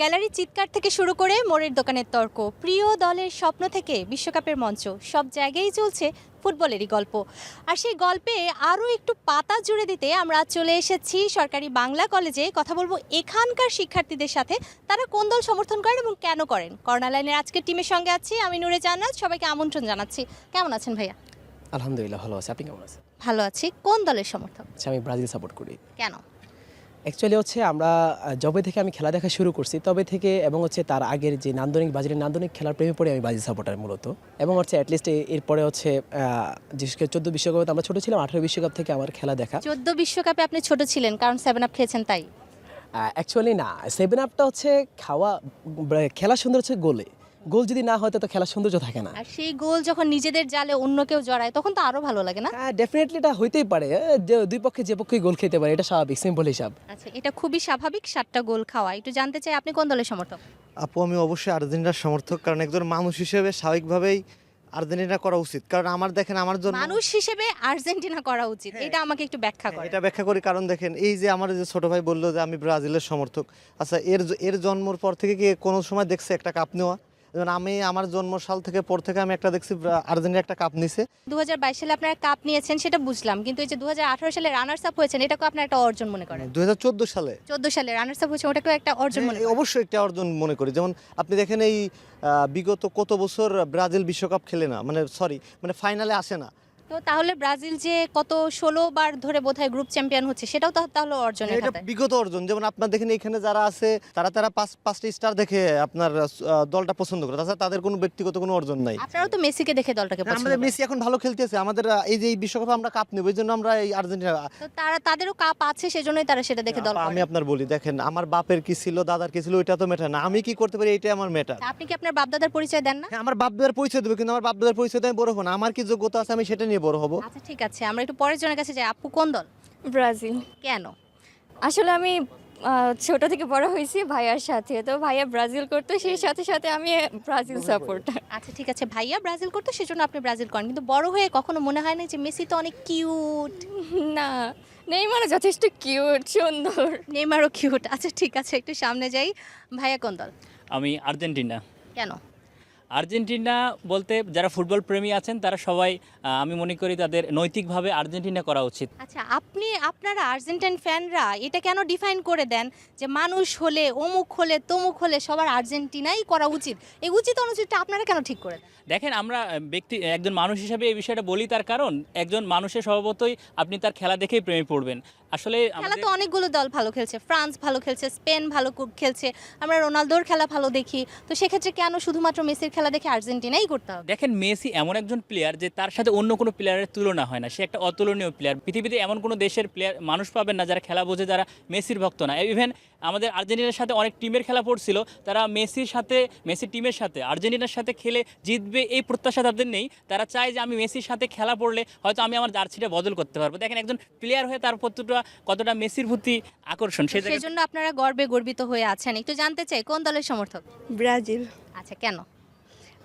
গ্যালারির চিৎকার থেকে শুরু করে মোড়ের দোকানের তর্ক, প্রিয় দলের স্বপ্ন থেকে বিশ্বকাপের মঞ্চ, সব জায়গায় চলছে ফুটবলেরই গল্প। আর সেই গল্পে আরও একটু পাতা জুড়ে দিতে আমরা চলে এসেছি সরকারি বাংলা কলেজে। কথা বলবো এখানকার শিক্ষার্থীদের সাথে, তারা কোন দল সমর্থন করেন এবং কেন করেন। কর্নার লাইনের আজকের টিমের সঙ্গে আছি আমি নূরে জান্নাত, সবাইকে আমন্ত্রণ জানাচ্ছি। কেমন আছেন ভাইয়া? আলহামদুলিল্লাহ ভালো আছি। আপনি কেমন আছেন? ভালো আছি। কোন দলের সমর্থক? আচ্ছা, আমি ব্রাজিল সাপোর্ট করি। কেন? অ্যাকচুয়ালি হচ্ছে আমরা যবে থেকে আমি খেলা দেখা শুরু করছি তবে থেকে, এবং হচ্ছে তার আগের যে ব্রাজিলের নান্দনিক খেলার প্রেমে পড়ে আমি ব্রাজিল সাপোর্টার মূলত। এবং হচ্ছে অ্যাটলিস্ট এরপরে হচ্ছে বিশেষ করে 14 বিশ্বকাপে আমরা ছোটো ছিলাম, 18 বিশ্বকাপ থেকে আমার খেলা দেখা। 14 বিশ্বকাপে আপনি ছোট ছিলেন কারণ 7 আপ খেয়েছেন তাই? অ্যাকচুয়ালি না, 7 আপটা হচ্ছে খেলা সুন্দর হচ্ছে গোলে। গোল যদি না হয় তো খেলার সৌন্দর্য থাকে না। আর সেই গোল যখন নিজেদের জালে অন্য কেউ জড়ায় তখন তো আরো ভালো লাগে না? হ্যাঁ, ডেফিনেটলি এটা হইতেই পারে। দুই পক্ষে যে পক্ষই গোল খেতে পারে, এটা স্বাভাবিক, সিম্পল হিসাব। আচ্ছা, এটা খুবই স্বাভাবিক 7টা গোল খাওয়া। একটু জানতে চাই আপনি কোন দলের সমর্থক? আপু, আমি অবশ্যই আর্জেন্টিনার সমর্থক, কারণ একজন মানুষ হিসেবে স্বাভাবিকভাবেই আর্জেন্টিনা করা উচিত। কারণ দেখেন আমার জন্য মানুষ হিসেবে আর্জেন্টিনা করা উচিত, এটা আমাকে একটু ব্যাখ্যা করেন। এটা ব্যাখ্যা করি। কারণ দেখেন, এই যে আমার যে ছোট ভাই বললো যে আমি ব্রাজিলের সমর্থক, আচ্ছা এর জন্মর পর থেকে কি কোনো সময় দেখছে একটা কাপ নেওয়া? যেমন আমি আমার জন্মসাল থেকে পর থেকে আমি একটা দেখছি আর্জেন্টিনা একটা কাপ নিছে। 2022 সালে আপনারা কাপ নিয়েছেন সেটা বুঝলাম, কিন্তু এই যে 2018 সালে রানার্স আপ হয়েছেন এটাকে আপনার একটা অর্জন মনে করেন? 2014 সালে 14 সালে রানার্স আপ হয়েছে, ওটাকে একটা অর্জন মনে করেন? অবশ্যই একটা অর্জন মনে করি। যেমন আপনি দেখেন এই বিগত কত বছর ব্রাজিল বিশ্বকাপ খেলে না, মানে ফাইনালে আসে না। তো তাহলে ব্রাজিল যে কত 16 বার ধরে বোধহয় গ্রুপ চ্যাম্পিয়ন হচ্ছে, সেটাও তো তাহলে অর্জনের এটা খাতায়। বিগত অর্জন। যেমন আপনার দেখেন এখানে যারা আছে তারা পাঁচটা স্টার দেখে আপনার দলটা পছন্দ করে, তাছাড়া তাদের কোনো ব্যক্তিগত কোনো অর্জন নাই। আপনারাও তো মেসিকে দেখে দলটাকে পছন্দ আমাদের করেন। মেসি এখন ভালো খেলতেছে, আমাদের এই যে এই বিশ্বকাপে আমরা কাপ নেব, এই জন্য আমরা এই আর্জেন্টিনা। তো তাদেরও কাপ আছে, সেজন্যই তারা সেটা দেখে দল আমি করে। আপনার বলি, দেখেন আমার বাপের কি ছিল, দাদার কি ছিল, ওইটা তো ম্যাটার না, আমি কি করতে পারি এটাই আমার ম্যাটার। আপনি কি আপনার বাপদাদার পরিচয় দেন না? হ্যাঁ, আমার বাপ দাদার পরিচয় দেবো, কিন্তু আমার বাপ দাদার পরিচয় দিয়ে আমি বড় হবো না। আমার কি যোগ্যতা আছে আমি সেটা নিয়ে বড় হবো। আচ্ছা ঠিক আছে, আমরা একটু পরের জনের কাছে যাই। আপু কোন দল? ব্রাজিল। কেন? আসলে আমি ছোট থেকে বড় হয়েছি ভাইয়ার সাথে, তো ভাইয়া ব্রাজিল করতো, সেই সাথে সাথে আমি ব্রাজিল সাপোর্টার। আচ্ছা ঠিক আছে, ভাইয়া ব্রাজিল করতো সেজন্য আপনি ব্রাজিল করেন, কিন্তু বড় হয়ে কখনো মনে হয় না যে মেসি তো অনেক কিউট? না, নেইমারও যথেষ্ট কিউট, সুন্দর। নেইমারও কিউট। আচ্ছা ঠিক আছে, একটু সামনে যাই। ভাইয়া কোন দল? আমি আর্জেন্টিনা। কেন? আর্জেন্টিনা বলতে যারা ফুটবল প্রেমী আছেন তারা সবাই আমি মনে করি তাদের নৈতিকভাবে আর্জেন্টিনা করা উচিত। আচ্ছা, আপনারা আর্জেন্টাইন ফ্যানরা এটা কেন ডিফাইন করে দেন যে মানুষ হলে অমুক হলে তমুক হলে সবার আর্জেন্টিনাই করা উচিত? এই উচিত অনুচিতটা আপনারা কেন ঠিক করে দেন? দেখেন, আমরা একজন মানুষ হিসেবে এই বিষয়টা বলি, তার কারণ একজন মানুষের স্বভাবতই আপনি তার খেলা দেখেই প্রেমে পড়বেন। আসলে খেলা তো অনেকগুলো দল ভালো খেলছে, ফ্রান্স ভালো খেলছে, স্পেন ভালো খেলছে, আমরা রোনালদোর খেলা ভালো দেখি। তো সেক্ষেত্রে কেন শুধুমাত্র মেসির খেলা দেখে আর্জেন্টিনাই করতে হবে? দেখেন, মেসি এমন একজন প্লেয়ার যে তার সাথে অন্য কোনো প্লেয়ারের তুলনা হয় না। সে একটা অতুলনীয় প্লেয়ার। পৃথিবীতে এমন কোনো দেশের প্লেয়ার মানুষ পাবেন না যারা খেলা বোঝে, যারা মেসির ভক্ত না। ইভেন আমাদের আর্জেন্টিনার সাথে অনেক টিমের খেলা পড়ছিল, তারা মেসি টিমের সাথে আর্জেন্টিনার সাথে খেলে জিতবে এই প্রত্যাশা তাদের নেই। তারা চায় যে আমি মেসির সাথে খেলা পড়লে হয়তো আমি আমার জার্সিটা বদল করতে পারবো। দেখেন, একজন প্লেয়ার হয়ে তার কতটা মেসির প্রতি আকর্ষণ, সেজন্য আপনারা গর্বে গর্বিত হয়ে আছেন। একটু জানতে চাই কোন দলের সমর্থক? ব্রাজিল। আচ্ছা কেন?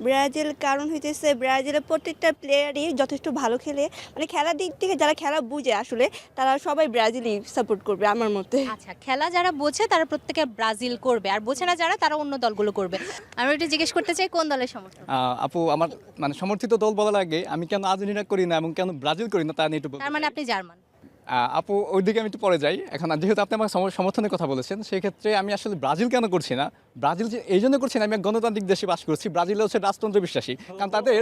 ব্রাজিল কারণ হইতেছে ব্রাজিলের প্রত্যেকটা প্লেয়ারই যথেষ্ট ভালো খেলে, মানে খেলার দিক থেকে যারা খেলা বুঝে আসলে তারা সবাই ব্রাজিলই সাপোর্ট করবে আমার মতে। আচ্ছা, খেলা যারা বোঝে তারা প্রত্যেকে ব্রাজিল করবে, আর বোঝে না যারা তারা অন্য দলগুলো করবে। আমি একটু জিজ্ঞেস করতে চাই কোন দলের সমর্থক? আপু, আমার মানে সমর্থিত দল বলার আগে আমি কেন আর্জেন্টিনা করি না এবং কেন ব্রাজিল করি না তা নিয়ে একটু বলতে তার মানে চাই। আপনি জার্মান? আপু, ওইদিকে আমি একটু পরে যাই। এখন যেহেতু আপনি আমার সমর্থনের কথা বলেছেন, সেই ক্ষেত্রে আমি আসলে ব্রাজিল কেন করছি না, ব্রাজিল যে এই জন্য করছি না, আমি এক গণতান্ত্রিক দেশে বাস করছি। ব্রাজিলে হচ্ছে রাজতন্ত্র বিশ্বাসী, কারণ তাদের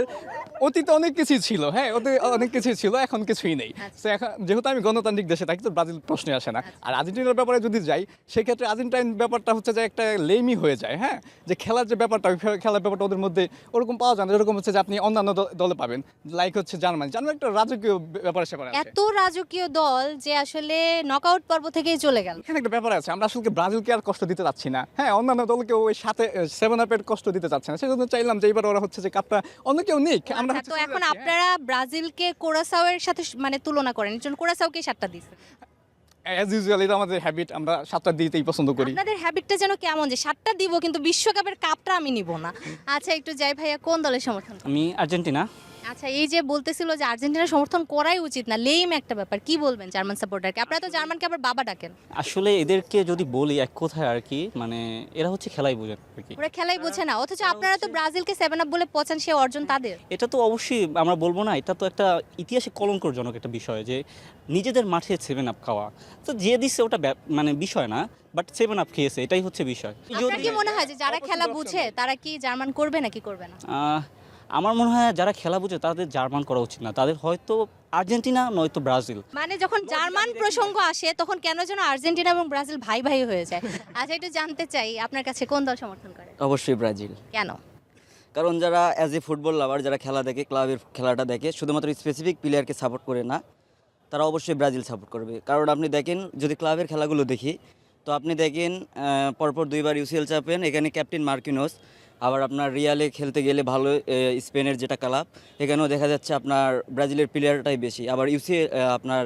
অতীতে অনেক কিছুই ছিল। হ্যাঁ, ওদের অনেক কিছুই ছিল, এখন কিছুই নেই। তো এখন যেহেতু আমি গণতান্ত্রিক দেশে থাকি, তো ব্রাজিল প্রশ্নে আসে না। আর আর্জেন্টিনার ব্যাপারে যদি যাই, সেক্ষেত্রে আর্জেন্টাইন ব্যাপারটা হচ্ছে যে একটা লেমই হয়ে যায়। হ্যাঁ, যে খেলার যে ব্যাপারটা, খেলার ব্যাপারটা ওদের মধ্যে ওরকম পাওয়া যায় না, এরকম হচ্ছে যে আপনি অন্যান্য দলে পাবেন। লাইক হচ্ছে জার্মানি একটা রাজকীয় ব্যাপার স্যাপার আছে। এত রাজকীয় দল যে আসলে নকআউট পর্ব থেকেই চলে গেল। এখানে একটা ব্যাপার আছে, আমরা আসলে ব্রাজিলকে আর কষ্ট দিতে চাচ্ছি না। হ্যাঁ, অন্যান্য দলকে ওই সাথে 7 আপের কষ্ট দিতে চাচ্ছে না, সেজন্য চাইলাম যে এবার ওরা হচ্ছে যে কাপটা অন্য কেউ নিক। আমরা আচ্ছা, তো এখন আপনারা ব্রাজিলকে কোরাসাওয়ের সাথে মানে তুলনা করেন, এর জন্য কোরাসাওকে 7টা দিচ্ছে। অ্যাজ ইউজুয়াল এটা আমাদের হ্যাবিট, আমরা 7টা দিতেই পছন্দ করি। আপনাদের হ্যাবিটটা যেন কেমন যে 7টা দিব কিন্তু বিশ্বকাপের কাপটা আমি নিব না। আচ্ছা একটু যাই, ভাইয়া কোন দলের সমর্থন? আমি আর্জেন্টিনা। আচ্ছা, এই যে বলতেছিল যে আর্জেন্টিনা সমর্থন করাই উচিত না, লেম একটা ব্যাপার, কি বলবেন জার্মান সাপোর্টারকে? আপনারা তো জার্মানকে আবার বাবা ডাকেন। আসলে এদেরকে যদি বলি এক কথায় আর কি, মানে এরা হচ্ছে খেলাই বোঝে না আর কি। ওরা খেলাই বোঝে না, অথচ আপনারা তো ব্রাজিলকে 7-আপ বলে পচান, সে অর্জন তাদের। এটা তো অবশ্যই আমরা বলবো না, এটা তো একটা ইতিহাসে কলঙ্কজনক একটা বিষয় যে নিজেদের মাঠে 7-আপ খাওয়া। তো যে দিচ্ছে ওটা মানে বিষয় না, বাট 7-আপ খেয়েছে, এটাই হচ্ছে বিষয়। আপনার কি মনে হয় যে যারা খেলা বুঝে তারা কি জার্মান করবে নাকি করবে না? আমার মনে হয় যারা খেলা বুঝে তাদের জার্মান করা উচিত না, তাদের হয়তো আর্জেন্টিনা নয়তো ব্রাজিল। মানে যখন জার্মান প্রসঙ্গ আসে তখন কেন যেন আর্জেন্টিনা এবং ব্রাজিল ভাই ভাই হয়ে যায়। আচ্ছা, একটু জানতে চাই আপনার কাছে কোন দল সমর্থন করে? অবশ্যই ব্রাজিল। কেন? কারণ যারা অ্যাজ এ ফুটবল লাভার, যারা খেলা দেখে, ক্লাবের খেলাটা দেখে, শুধুমাত্র স্পেসিফিক প্লেয়ারকে সাপোর্ট করে না, তারা অবশ্যই ব্রাজিল সাপোর্ট করবে। কারণ আপনি দেখেন, যদি ক্লাবের খেলাগুলো দেখি, তো আপনি দেখেন পরপর 2বার ইউসিএল চ্যাম্পিয়ন, এখানে ক্যাপ্টেন মার্কিনোস। আবার আপনার রিয়ালে খেলতে গেলে ভালো, স্পেনের যেটা ক্লাব, এখানেও দেখা যাচ্ছে আপনার ব্রাজিলের প্লেয়ারটাই বেশি। আবার ইউসিএল আপনার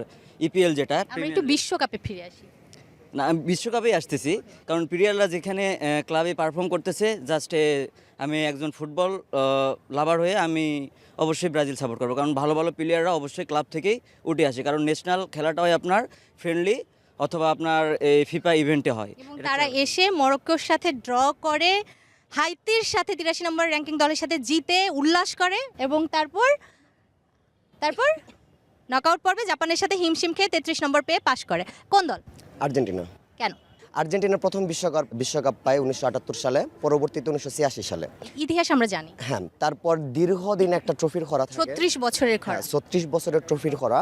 ইপিএল যেটা, আমরা একটু বিশ্বকাপে ফিরে আসি। না আমি বিশ্বকাপেই আসতেছি, কারণ প্লেয়াররা যেখানে ক্লাবে পারফর্ম করতেছে, জাস্ট আমি একজন ফুটবল লাভার হয়ে আমি অবশ্যই ব্রাজিল সাপোর্ট করবো। কারণ ভালো ভালো প্লেয়াররা অবশ্যই ক্লাব থেকেই উঠে আসে, কারণ ন্যাশনাল খেলাটা হয় আপনার ফ্রেন্ডলি অথবা আপনার এই ফিফা ইভেন্টে হয়। এবং তারা এসে মরক্কোর সাথে ড্র করে, হাইতির সাথে 83 নম্বর র্যাঙ্কিং দলের সাথে জিতে উল্লাস করে, এবং তারপর নকআউট পর্বে জাপানের সাথে হিমশিম খেয়ে 33 নম্বর পেয়ে পাশ করে। কোন দল? আর্জেন্টিনা। কেন? আর্জেন্টিনা প্রথম বিশ্বকাপ পায় 1978 সালে, পরবর্তীতে 1986 সালে। ইতিহাস আমরা জানি। হ্যাঁ, তারপর দীর্ঘদিন একটা ট্রফির খরা থাকে। 36 বছরের খরা। 36 বছরের ট্রফির খরা।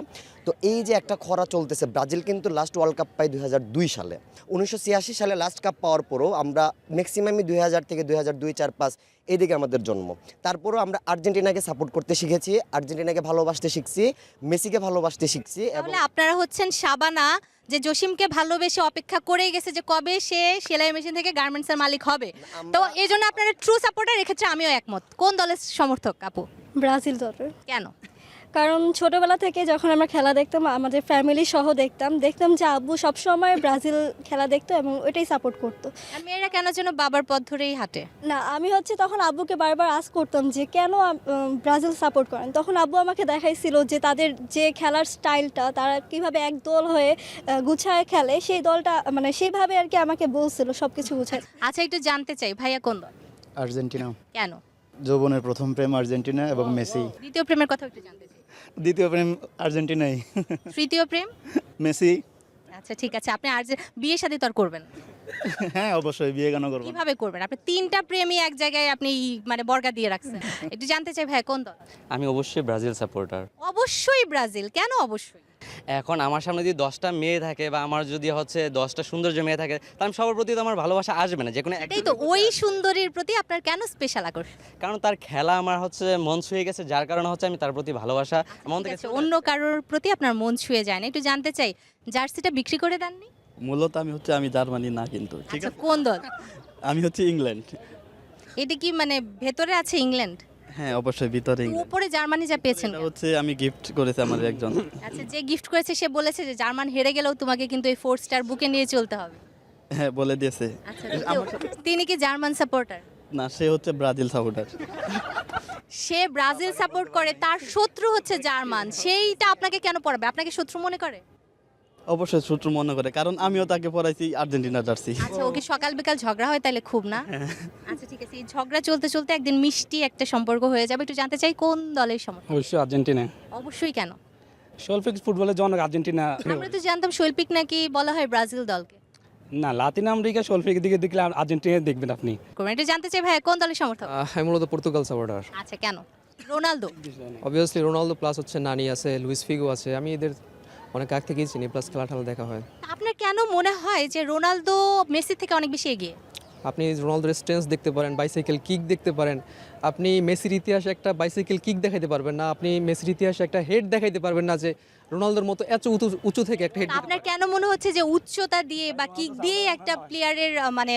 তো এই যে একটা খরা চলতেছে, ব্রাজিল কিন্তু লাস্ট ওয়ার্ল্ড কাপ পায় 2002 সালে। 1986 সালে লাস্ট কাপ পাওয়ার পরও আমরা ম্যাক্সিমামই 2000 থেকে 2002, 4, 5 এইদিকে আমাদের জন্ম। তারপরও আমরা আর্জেন্টিনাকে সাপোর্ট করতে শিখেছি, আর্জেন্টিনাকে ভালোবাসতে শিখছি, মেসিকে ভালোবাসতে শিখছি। তাহলে আপনারা হচ্ছেন শাবানা, যে জসিমকে ভালোবেসে অপেক্ষা করেই গেছে যে কবে সে সেলাই মেশিন থেকে গার্মেন্টসের মালিক হবে। তো এই জন্য আপনারা ট্রু সাপোর্টার, এক্ষেত্রে আমিও একমত। কোন দলের সমর্থক আপু? ব্রাজিল দলের। কেন? কারণ ছোটবেলা থেকে যখন আমরা খেলা দেখতাম, আমাদের ফ্যামিলি সহ দেখতাম যে আব্বু সবসময় ব্রাজিল খেলা দেখতো এবং ওইটাই সাপোর্ট করতো। আর মেয়েরা কেন যেন বাবার পথ ধরেই হাঁটে? না, আমি তখন আব্বুকে বারবার আস্ক করতাম যে কেন ব্রাজিল সাপোর্ট করেন। তখন আব্বু আমাকে দেখাইছিল যে তাদের যে খেলার স্টাইলটা, তারা কিভাবে এক দল হয়ে গুছায় খেলে, সেই দলটা মানে সেইভাবে আর কি আমাকে বলছিল সব কিছু গুছায়। আচ্ছা, একটু জানতে চাই ভাইয়া কোন দল? আর্জেন্টিনা। কেন? যৌবনের প্রথম প্রেম আর্জেন্টিনা এবং মেসি। দ্বিতীয় প্রেমের কথা একটু জানতে চাই। দ্বিতীয় প্রেম আর্জেন্টিনাই। তৃতীয় প্রেম? মেসি। আচ্ছা, ঠিক আছে। আপনি বিয়ে শাদী তো আর করবেন? হ্যাঁ, অবশ্যই বিয়ে কেন করব। কিভাবে করবেন? আপনি 3টা প্রেমই এক জায়গায় আপনি মানে বর্গা দিয়ে রাখছেন। একটু জানতে চাই ভাই কোন দল? আমি অবশ্যই ব্রাজিল সাপোর্টার। অবশ্যই ব্রাজিল। কেন অবশ্যই? এখন আমার সামনে যদি 10টা মেয়ে থাকে বা আমার যদি হচ্ছে 10টা সৌন্দর্য মেয়ে থাকে, তাহলে সবার প্রতি তো আমার ভালোবাসা আসবে না, যে কোনো এই তো ওই সুন্দরীর প্রতি আপনার কেন স্পেশাল আকর্ষণ? কারণ তার খেলা আমার হচ্ছে মন ছুঁয়ে গেছে, যার কারণে হচ্ছে আমি তার প্রতি ভালোবাসা মন ঠিক থেকে। আছে, অন্য কারোর প্রতি আপনার মন ছুঁয়ে যায় না। একটু জানতে চাই, জার্সিটা বিক্রি করে দেননি? মূলত আমি জার্মানি না, কিন্তু ঠিক আচ্ছা, আছে। কোন দল? আমি হচ্ছে ইংল্যান্ড। এটা কি মানে ভেতরে আছে ইংল্যান্ড? হ্যাঁ, অবশ্যই ভিতরে ইংল্যান্ড। উপরে জার্মানি যা পেয়েছেন? এটা হচ্ছে আমি গিফট করেছে আমার একজন। আচ্ছা, যে গিফট করেছে সে বলেছে যে জার্মান হেরে গেলেও তোমাকে কিন্তু এই 4 স্টার বুকে নিয়ে চলতে হবে। হ্যাঁ, বলে দিয়েছে। আচ্ছা, তিনি কি জার্মান সাপোর্টার? না, সে হচ্ছে ব্রাজিল সাপোর্টার। সে ব্রাজিল সাপোর্ট করে, তার শত্রু হচ্ছে জার্মান, সেইটা আপনাকে কেন পড়াবে? আপনাকে শত্রু মনে করে? অবশ্যই শত্রু মনে করে, কারণ আমিও তাকে পড়াইছি আর্জেন্টিনা জার্সি। আচ্ছা, ওকে সকাল বিকাল ঝগড়া হয় তাহলে খুব না? আচ্ছা, ঠিক আছে। এই ঝগড়া চলতে চলতে একদিন মিষ্টি একটা সম্পর্ক হয়ে যাবে। একটু জানতে চাই কোন দলের সমর্থক? অবশ্যই আর্জেন্টিনা। অবশ্যই। কেন? শৈল্পিক ফুটবলের জনক আর্জেন্টিনা। আমরা তো জানতাম শৈল্পিক নাকি বলা হয় ব্রাজিল দলকে। না, লাতিন আমেরিকা শৈল্পিকের দিকে দেখলে আর্জেন্টিনা দেখবেন আপনি। একটু জানতে চাই ভাই কোন দলের সমর্থক? আমি মূলত পর্তুগাল সাপোর্টার। আচ্ছা, কেন? রোনালদো? অবভিয়াসলি রোনালদো, প্লাস হচ্ছে নানি আছে, লুইস ফিগো আছে, আমি এদের অনেক আগ থেকেই চিনি, প্লাস খেলা দেখা হয়। আপনার কেন মনে হয় যে রোনালদো মেসি থেকে অনেক বেশি এগিয়ে? আপনি রোনালদোর স্ট্রেন্থ দেখতে পারেন, বাইসাইকেল কিক দেখতে পারেন। আপনি মেসির ইতিহাসে একটা বাইসাইকেল কিক দেখাইতে পারবেন না, আপনি মেসির ইতিহাসে একটা হেড দেখাইতে পারবেন না যে রোনালদোর মতো এত উঁচু থেকে একটা হেড। আপনার কেন মনে হচ্ছে যে উচ্চতা দিয়ে বা কিক দিয়ে একটা প্লেয়ারের মানে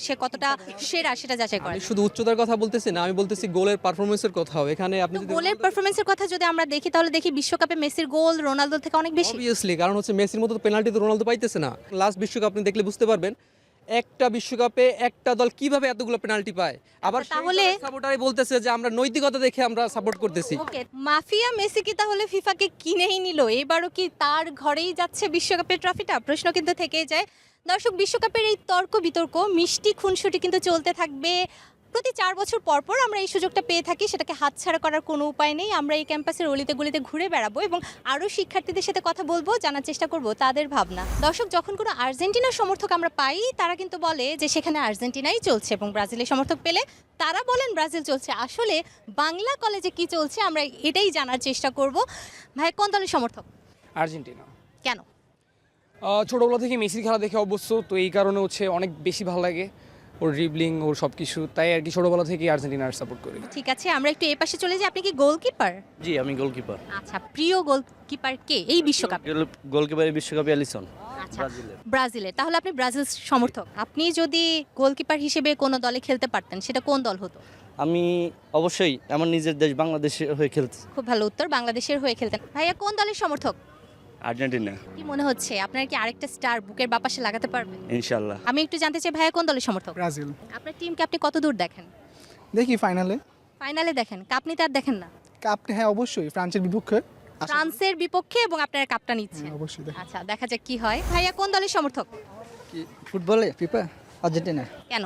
সে কতটা সেরা সেটা যাচাই করে? আমি শুধু উচ্চতার কথা বলতেছি না, আমি বলতেছি গোলের পারফরমেন্সের কথাও। এখানে আপনি যদি গোলের পারফরমেন্সের কথা যদি আমরা দেখি, তাহলে দেখি বিশ্বকাপে মেসির গোল রোনালদোর থেকে অনেক বেশি। অবভিয়াসলি, কারণ হচ্ছে মেসির মতো পেনাল্টি তো রোনালদো পাইতেছে না। লাস্ট বিশ্বকাপ আপনি দেখলে বুঝতে পারবেন, একটা বিশ্বকাপে একটা দল কিভাবে এতগুলো পেনাল্টি পায়? আবার তাহলে- সাপোর্টারই বলতেছে যে আমরা নৈতিকতা দেখে আমরা সাপোর্ট করতেছি। ওকে, মাফিয়া মেসি কি তাহলে ফিফাকে কিনেই নিল? এবারও কি তার ঘরেই যাচ্ছে বিশ্বকাপের ট্রফিটা? প্রশ্ন কিন্তু থেকেই যায়। দর্শক, বিশ্বকাপের এই তর্ক বিতর্ক, মিষ্টি খুনসুটি কিন্তু চলতে থাকবে। প্রতি 4 বছর পর পর আমরা এই সুযোগটা পেয়ে থাকি, সেটাকে হাতছাড়া করার কোনো উপায় নেই। আমরা এই ক্যাম্পাসের অলিতে গলিতে ঘুরে বেড়াবো এবং আরও শিক্ষার্থীদের সাথে কথা বলবো, জানার চেষ্টা করব তাদের ভাবনা। দর্শক, যখন কোনো আর্জেন্টিনার সমর্থক আমরা পাই, তারা কিন্তু বলে যে সেখানে আর্জেন্টিনাই চলছে, এবং ব্রাজিলের সমর্থক পেলে তারা বলেন ব্রাজিল চলছে। আসলে বাংলা কলেজে কি চলছে আমরা এটাই জানার চেষ্টা করব। ভাই, কোন দলের সমর্থক? আর্জেন্টিনা। কেন? ছোটোবেলা থেকে মেসির খেলা দেখে অভ্যস্ত, তো এই কারণে হচ্ছে অনেক বেশি ভালো লাগে ওর ড্রিবলিং, ওর সব কিছু, তাই আর কি ছোটোবেলা থেকে আর্জেন্টিনার সাপোর্ট করি। ঠিক আছে, আমরা একটু এই পাশে চলে যাই। আপনি কি গোলকিপার? জি, আমি গোলকিপার। আচ্ছা, প্রিয় গোলকিপার কে এই বিশ্বকাপে? গোলকিপারের বিশ্বকাপে এলিসন। আচ্ছা, ব্রাজিলের। তাহলে আপনি ব্রাজিল সমর্থক। আপনি যদি গোলকিপার হিসেবে কোনো দলে খেলতে পারতেন, সেটা কোন দল হতো? আমি অবশ্যই আমার নিজের দেশ বাংলাদেশের হয়ে খেলছি। খুব ভালো উত্তর, বাংলাদেশের হয়ে খেলতেন। ভাইয়া, কোন দলের সমর্থক? আর্জেন্টিনা, কি মনে হচ্ছে আপনার কি আরেকটা স্টার বুকের বাপাশে লাগাতে পারবেন? ইনশাল্লাহ। আমি একটু জানতে চাই, ভাইয়া কোন দলের সমর্থক? ব্রাজিল। আপনার টিমকে আপনি কত দূর দেখেন? দেখি ফাইনালে ফাইনালে দেখেন, কাপ নিতে আর দেখেন না? কাপ, হ্যাঁ অবশ্যই ফ্রান্সের বিপক্ষে। ফ্রান্সের বিপক্ষে, এবং আপনারা কাপটা নিচ্ছেন। অবশ্যই। আচ্ছা, দেখা যাক কি হয়। ভাইয়া, কোন দলের সমর্থক? কি ফুটবলে ফিফা? আর্জেন্টিনা কেন?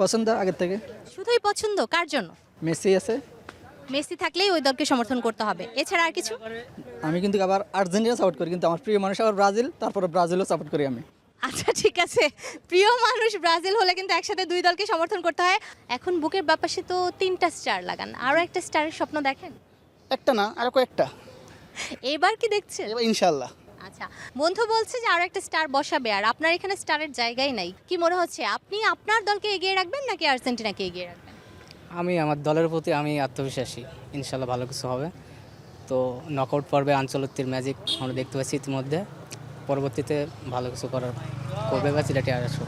পছন্দ আগের থেকে। শুধুই পছন্দ? কার জন্য? মেসি আছে। মেসি থাকলেই ওই দলকে সমর্থন করতে হবে, এছাড়া আর কিছু? আমি কিন্তু আবার আর্জেন্টিনা সাপোর্ট করি, কিন্তু আমার প্রিয় মানুষ আবার ব্রাজিল, তারপরে ব্রাজিলও সাপোর্ট করি আমি। আচ্ছা, ঠিক আছে। প্রিয় মানুষ ব্রাজিল হলে কিন্তু একসাথে দুই দলকে সমর্থন করতে হয়। এখন বুকের বাপাশে তো 3টা স্টার লাগান, আরও একটা স্টারের স্বপ্ন দেখেন? একটা না, আরো কয়েকটা। এবার কি দেখছেন? এবার ইনশাল্লাহ। আচ্ছা, বন্ধু বলছে যে আরও একটা স্টার বসাবে, আর আপনার এখানে স্টারের জায়গাই নাই। কি মনে হচ্ছে, আপনি আপনার দলকে এগিয়ে রাখবেন নাকি আর্জেন্টিনাকে এগিয়ে রাখবেন? আমি আমার দলের প্রতি আমি আত্মবিশ্বাসী, ইনশাল্লাহ ভালো কিছু হবে। তো নকআউট পর্বে আঞ্চলিকের ম্যাজিক আমরা দেখতে পাচ্ছি ইতিমধ্যে, পরবর্তীতে ভালো কিছু করার করবে বা চিরাটি আর আসবে।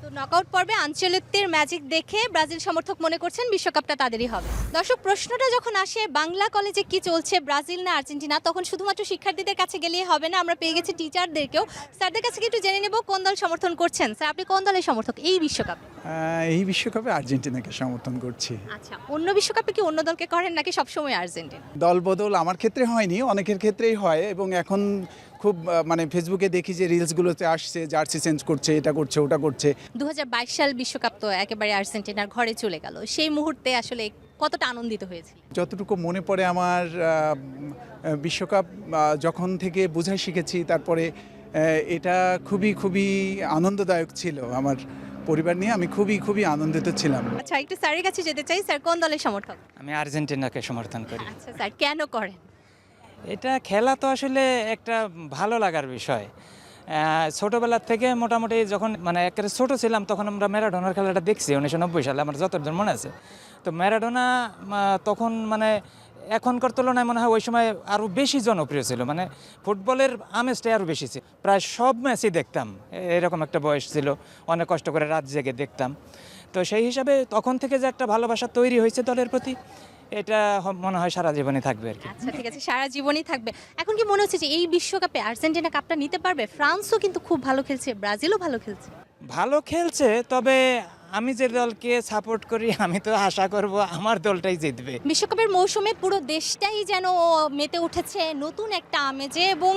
তো নকআউট পর্বে আঞ্চলিকদের ম্যাজিক দেখে ব্রাজিল সমর্থক মনে করছেন বিশ্বকাপটা তাদেরই হবে। দর্শক, প্রশ্নটা যখন আসে বাংলা কলেজে কি চলছে, ব্রাজিল না আর্জেন্টিনা, তখন শুধুমাত্র শিক্ষার্থীদের কাছে গেলেই হবে না, আমরা পেয়ে গেছি টিচারদেরকেও। স্যারদের কাছে একটু জেনে নেব কোন দল সমর্থন করছেন। স্যার, আপনি কোন দলের সমর্থক এই বিশ্বকাপে? এই বিশ্বকাপে আর্জেন্টিনাকে সমর্থন করছি। আচ্ছা, অন্য বিশ্বকাপে কি অন্য দলকে করেন নাকি সবসময় আর্জেন্টিনা? দলবদল আমার ক্ষেত্রে হয়নি, অনেকের ক্ষেত্রেই হয়, এবং এখন খুব মানে ফেসবুকে দেখি যে রিলসগুলোতে আসছে, জার্সি চেঞ্জ করছে, এটা করছে, ওটা করছে। 2022 সাল বিশ্বকাপ তো একেবারে আর্জেন্টিনার ঘরে চলে গেল, সেই মুহূর্তে আসলে কতটা আনন্দিত হয়েছিল? যতটুকু মনে পড়ে আমার, বিশ্বকাপ যখন থেকে বোঝা শিখেছি, তারপরে এটা খুবই খুবই আনন্দদায়ক ছিল। আমার পরিবার নিয়ে আমি খুবই আনন্দিত ছিলাম। আচ্ছা, একটু স্যারের কাছে যেতে চাই। স্যার, কোন দলের সমর্থক? আমি আর্জেন্টিনাকে সমর্থন করি। আচ্ছা স্যার, কেন করেন? এটা খেলা তো আসলে একটা ভালো লাগার বিষয়। ছোটোবেলার থেকে মোটামুটি যখন মানে একেবারে ছোটো ছিলাম, তখন আমরা ম্যারাডোনার খেলাটা দেখছি 1990 সালে, আমার যতজন মনে আছে। তো ম্যারাডোনা তখন মানে এখনকার তুলনায় মনে হয় ওই সময় আরও বেশি জনপ্রিয় ছিল, মানে ফুটবলের আমেজটাই আরও বেশি ছিল। প্রায় সব ম্যাচই দেখতাম, এরকম একটা বয়স ছিল, অনেক কষ্ট করে রাত জেগে দেখতাম। তো সেই হিসাবে তখন থেকে যে একটা ভালোবাসা তৈরি হয়েছে দলের প্রতি, এটা মনে হয় সারা জীবনই থাকবে আর কি। আচ্ছা, ঠিক আছে, সারা জীবনই থাকবে। এখন কি মনে হচ্ছে যে এই বিশ্বকাপে আর্জেন্টিনা কাপটা নিতে পারবে? ফ্রান্সও কিন্তু খুব ভালো খেলছে, ব্রাজিলও ভালো খেলছে। ভালো খেলছে, তবে আমি যে দলকে সাপোর্ট করি আমি তো আশা করব আমার দলটাই জিতবে। বিশ্বকাপের মৌসুমে পুরো দেশটাই যেন মেতে উঠেছে নতুন একটা আমেজে, এবং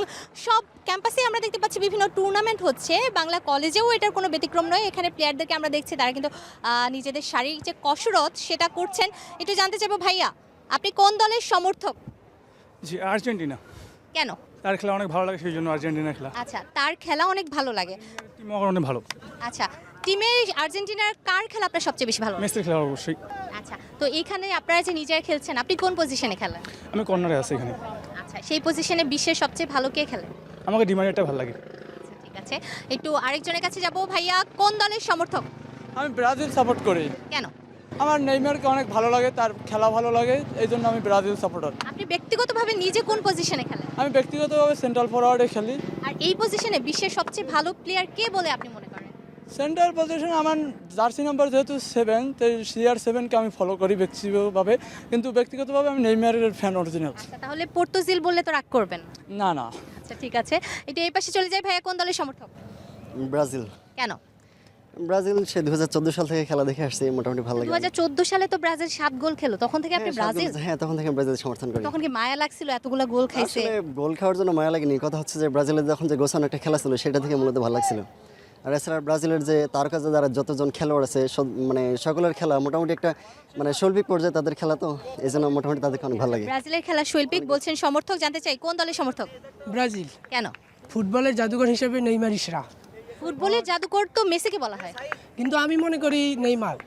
সব ক্যাম্পাসে আমরা দেখতে পাচ্ছি বিভিন্ন টুর্নামেন্ট হচ্ছে। বাংলা কলেজেও এটার কোনো ব্যতিক্রম নয়। এখানে প্লেয়ারদেরকে আমরা দেখছি তারা কিন্তু নিজেদের শারীরিক যে কসরত সেটা করছেন। একটু জানতে চাইবো, ভাইয়া আপনি কোন দলের সমর্থক? জি, আর্জেন্টিনা। কেন? তার খেলা অনেক ভালো লাগে, সেই জন্য আর্জেন্টিনা খেলা। আচ্ছা, তার খেলা অনেক ভালো লাগে। টিম অনেক ভালো। আচ্ছা, টিমে আর্জেন্টিনার কার খেলা আপনার সবচেয়ে বেশি ভালো লাগে? মেসির খেলা অবশ্যই। আচ্ছা, তো এইখানে আপনারা যে নিজেরা খেলছেন, আপনি কোন পজিশনে খেলেন? আমি কর্নারে আছি এখানে। আচ্ছা, সেই পজিশনে বিশ্বের সবচেয়ে ভালো কে খেলে? আমাকে ডিমারিয়াটা ভালো লাগে। আচ্ছা, ঠিক আছে, একটু আরেকজনের কাছে যাব। ভাইয়া, কোন দলের সমর্থক? আমি ব্রাজিল সাপোর্ট করি। কেন? আমার নেইমারকে অনেক ভালো লাগে, তার খেলা ভালো লাগে, এই জন্য আমি ব্রাজিল সাপোর্টার। আপনি ব্যক্তিগতভাবে নিজে কোন পজিশনে খেলেন? আমি ব্যক্তিগতভাবে সেন্ট্রাল ফরওয়ার্ডে খেলি। আর এই পজিশনে বিশ্বের সবচেয়ে ভালো প্লেয়ার কে বলে আপনি মনে করেন? সেন্ট্রাল পজিশনে আমার জার্সি নাম্বার যেহেতু 7, তাই CR7কে আমি ফলো করি ব্যক্তিগতভাবে, কিন্তু ব্যক্তিগতভাবে আমি নেইমারের ফ্যান অরিজিনাল। আচ্ছা, তাহলে পর্তুজিল বললে তো রাগ করবেন না না। আচ্ছা, ঠিক আছে, এটা এই পাশে চলে যায়। ভাইয়া, কোন দলের সমর্থক? ব্রাজিল। কেন? ব্রাজিল সে 2014 সাল থেকে খেলা দেখে আসছে, মোটামুটি ভালো লাগে। 2014 সালে তো ব্রাজিল 7 গোল খেলো, তখন থেকে আপনি ব্রাজিল, হ্যাঁ তখন থেকে ব্রাজিল সমর্থন করি। তখন কি মায়া লাগছিল এতগুলা গোল খাইছে? আসলে গোল খাওয়ার জন্য মায়া লাগেনি, কথা হচ্ছে যে ব্রাজিলের যখন যে গোছানো একটা খেলা ছিল সেটা থেকে মূলত ভালো লাগছিল। আর এছাড়া ব্রাজিলের যে তারকা যারা যতজন খেলোয়াড় আছে মানে সকলের খেলা মোটামুটি একটা মানে শৈল্পিক পর্যায়ে তাদের খেলা, তো এই জন্য মোটামুটি তাদেরকে অনেক ভালো লাগে। ব্রাজিলের খেলা শৈল্পিক বলছেন, সমর্থক জানতে চাই কোন দলের সমর্থক? ব্রাজিল। কেন? ফুটবলের জাদুঘর হিসেবে নেইমার ইসরা, ফুটবলের জাদুকর তো মেসিকে বলা হয়, কিন্তু আমি মনে করি নেইমার।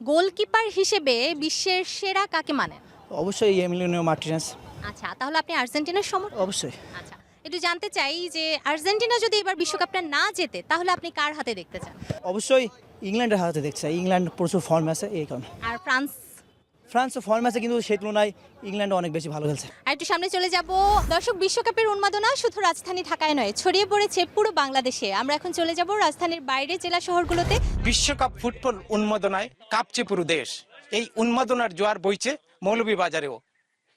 গোলকিপার হিসেবে বিশ্বের সেরা কাকে মানেন? অবশ্যই এমিলিয়ানো মার্টিনেজ। আচ্ছা, তাহলে আপনি আর্জেন্টিনার সমর্থক? অবশ্যই। আচ্ছা, একটু জানতে চাই যে আর্জেন্টিনা যদি এবার বিশ্বকাপটা না জেতে তাহলে আপনি কার হাতে দেখতে চান? অবশ্যই ইংল্যান্ডের হাতে দেখছে, ইংল্যান্ড প্রচুর ফর্ম আছে এই কারণে। আর ফ্রান্স? ফ্রান্সও ফর্ম আছে, কিন্তু সেই তুলনায় ইংল্যান্ড অনেক বেশি ভালো খেলছে। আর একটু সামনে চলে যাব। দর্শক, বিশ্বকাপের উন্মাদনা শুধু রাজধানী ঢাকায় নয়, ছড়িয়ে পড়েছে পুরো বাংলাদেশে। আমরা এখন চলে যাব রাজধানীর বাইরে জেলা শহরগুলোতে। বিশ্বকাপ ফুটবল উন্মাদনায় কাঁপছে পুরো দেশ। এই উন্মাদনার জোয়ার বইছে মৌলভীবাজারেও।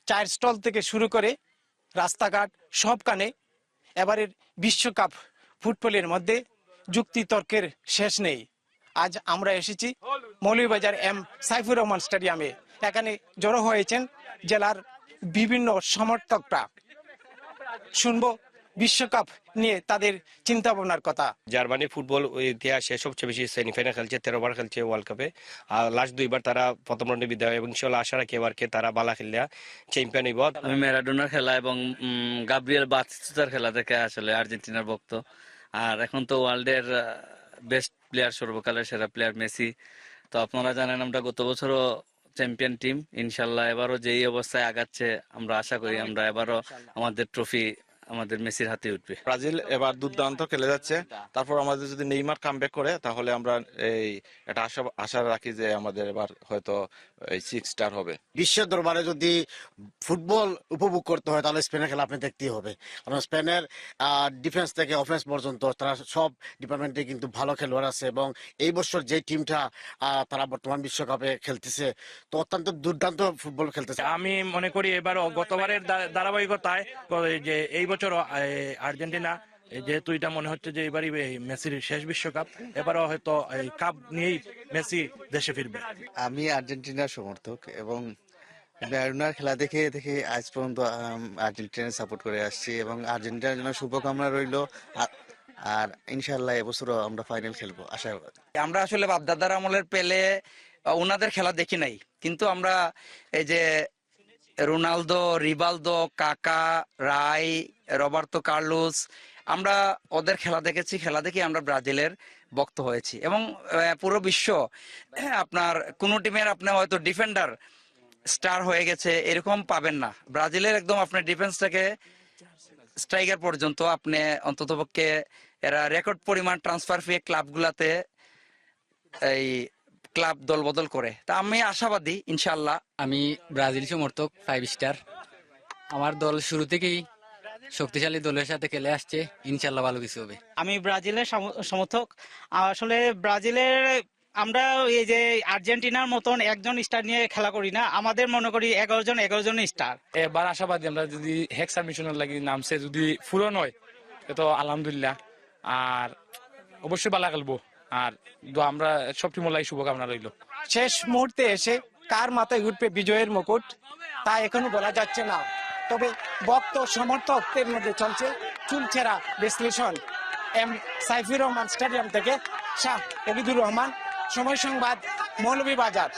চায়ের স্টল থেকে শুরু করে রাস্তাঘাট সবখানে এবারের বিশ্বকাপ ফুটবলের মধ্যে যুক্তি তর্কের শেষ নেই। আজ আমরা এসেছি মৌলভীবাজার এম সাইফুর রহমান স্টেডিয়ামে। এখানে জড়ো হয়েছেন জেলার বিভিন্ন সমর্থকরা। শুনবো বিশ্বকাপ নিয়ে তাদের চিন্তা ভাবনার কথা। জার্মানি ফুটবল ইতিহাসে সবচেয়ে বেশি সেমিফাইনাল খেলছে, 13 বার খেলছে ওয়ার্ল্ড কাপে। আর লাস্ট 2 বার তারা প্রথম রাউন্ডে বিদায় হয় এবং ইনশাআল্লাহ আশা রাখি এবারকে তারা বালা খেললে চ্যাম্পিয়ন হইব। আমি ম্যারাডোনার খেলা এবং গাব্রিয়েল বাতিস্তুতার খেলা থেকে আসলে আর্জেন্টিনার ভক্ত। আর এখন তো ওয়ার্ল্ডের বেস্ট প্লেয়ার, সর্বকালের সেরা প্লেয়ার মেসি। তো আপনারা জানেন আমরা গত বছরও চ্যাম্পিয়ন টিম। ইনশাল্লাহ এবারও যেই অবস্থায় আগাচ্ছে আমরা আশা করি আমরা এবারও আমাদের ট্রফি আমাদের মেসির হাতে উঠবে। ব্রাজিল এবার দুর্দান্ত খেলে যাচ্ছে। তারপর আমাদের যদি নেইমার কামব্যাক করে তাহলে আমরা এই একটা আশা রাখি যে আমাদের এবার হয়তো 6 স্টার হবে। বিশ্বের দরবারে যদি ফুটবল উপভোগ করতে হয় তাহলে স্পেনের খেলা আপনি দেখতেই হবে, কারণ স্পেনের ডিফেন্স থেকে অফেন্স পর্যন্ত তারা সব ডিপার্টমেন্টে কিন্তু ভালো খেলোয়াড় আছে এবং এই বছর যে টিমটা তারা বর্তমান বিশ্বকাপে খেলতেছে তো অত্যন্ত দুর্দান্ত ফুটবল খেলতেছে। আমি মনে করি এবারও গতবারের ধারাবাহিকতায় যে এই বছর আর্জেন্টিনা, যেহেতু এটা মনে হচ্ছে যে এবারই মেসির শেষ বিশ্বকাপ, এবারও হয়তো এই কাপ নিয়েই মেসি দেশে ফিরবে। আমি আর্জেন্টিনার সমর্থক এবং ম্যারাডোনার খেলা দেখে দেখে আজ পর্যন্ত আর্জেন্টিনা সাপোর্ট করে আসছি এবং আর্জেন্টিনার জন্য শুভকামনা রইল। আর ইনশাআল্লাহ এবছরও আমরা ফাইনাল খেলবো আশাবাদী। আমরা আসলে বাপদাদার আমলের পেলে ওনাদের খেলা দেখি নাই, কিন্তু আমরা এই যে রোনালদো, রিভালদো, কাকা, রাই, রবার্তো কার্লোস, আমরা ওদের খেলা দেখেছি। খেলা দেখে আমরা ব্রাজিলের ভক্ত হয়েছি এবং পুরো বিশ্ব আপনার কোনো টিমের আপনার হয়তো ডিফেন্ডার স্টার হয়ে গেছে এরকম পাবেন না। ব্রাজিলের একদম আপনার ডিফেন্স থেকে স্ট্রাইকার পর্যন্ত আপনি অন্ততপক্ষে এরা রেকর্ড পরিমাণ ট্রান্সফার ফি ক্লাবগুলাতে এই ক্লাব দল বদল করে। তা আমি আশাবাদী ইনশাআল্লাহ। আমি ব্রাজিল সমর্থক 5 স্টার। আমার দল শুরু থেকেই শক্তিশালী দলের সাথে খেলে আসছে, ইনশাআল্লাহ ভালো কিছু হবে। আমি ব্রাজিলের সমর্থক। আসলে ব্রাজিলের আমরা এই যে আর্জেন্টিনার মতন একজন স্টার নিয়ে খেলা করি না, আমাদের মনে করি 11 জন স্টার। এবার আশাবাদী আমরা যদি হেক্সা মিশনের লাগি নামছে যদি পূরণ হয় তো আলহামদুলিল্লাহ। আর অবশ্যই ভালো খেলবো আর আমরা সব টিমলাই শুভকামনা রইল। শেষ মুহূর্তে এসে কার মাথায় উঠবে বিজয়ের মুকুট তা এখনো বলা যাচ্ছে না, তবে ভক্ত সমর্থকদের মধ্যে চলছে চুলচেরা বিশ্লেষণ। এম সাইফুর রহমান স্টেডিয়াম থেকে শাহ এবিদুর রহমান, সময় সংবাদ, মৌলভীবাজার।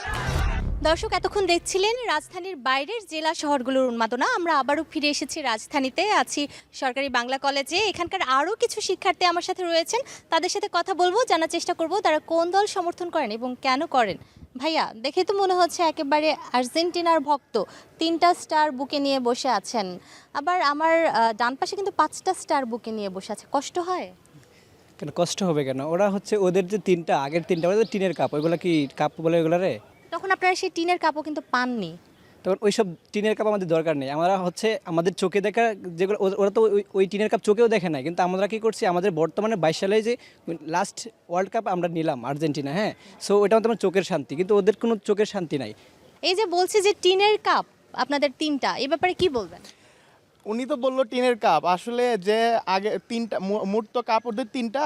দর্শক, এতক্ষণ দেখছিলেন রাজধানীর বাইরের জেলা শহরগুলোর উন্মাদনা। আমরা আবারও ফিরে এসেছি রাজধানীতে, আছি সরকারি বাংলা কলেজে। এখানকার আরও কিছু শিক্ষার্থী আমার সাথে রয়েছেন, তাদের সাথে কথা বলবো, জানার চেষ্টা করব তারা কোন দল সমর্থন করেন এবং কেন করেন। ভাইয়া, দেখে তো মনে হচ্ছে একেবারে আর্জেন্টিনার ভক্ত, 3টা স্টার বুকে নিয়ে বসে আছেন। আবার আমার ডান পাশে কিন্তু 5টা স্টার বুকে নিয়ে বসে আছে, কষ্ট হয়? কেন কষ্ট হবে কেন? ওরা হচ্ছে ওদের যে 3টা আগের 3টা ওদের টিনের কাপ, ওইগুলো কি কাপ বলে ওইগুলো রে? তখন আপনারা সেই টিনের কাপও কিন্তু পাননি। তখন ওইসব টিনের কাপ আমাদের দরকার নেই। আমরা হচ্ছে আমাদের চোখে দেখা যেগুলো, ওরা তো ওই টিনের কাপ চোখেও দেখে নাই, কিন্তু আমরা কি করছি আমাদের বর্তমানে 22 সালে যে লাস্ট ওয়ার্ল্ড কাপ আমরা নিলাম আর্জেন্টিনা, হ্যাঁ, সো ওইটা আমাদের চোখের শান্তি, কিন্তু ওদের কোনো চোখের শান্তি নাই। এই যে বলছে যে টিনের কাপ আপনাদের 3টা, এই ব্যাপারে কি বলবেন? উনি তো বললো টিনের কাপ, আসলে যে আগে 3টা মোট তো কাপ ওদের 3টা,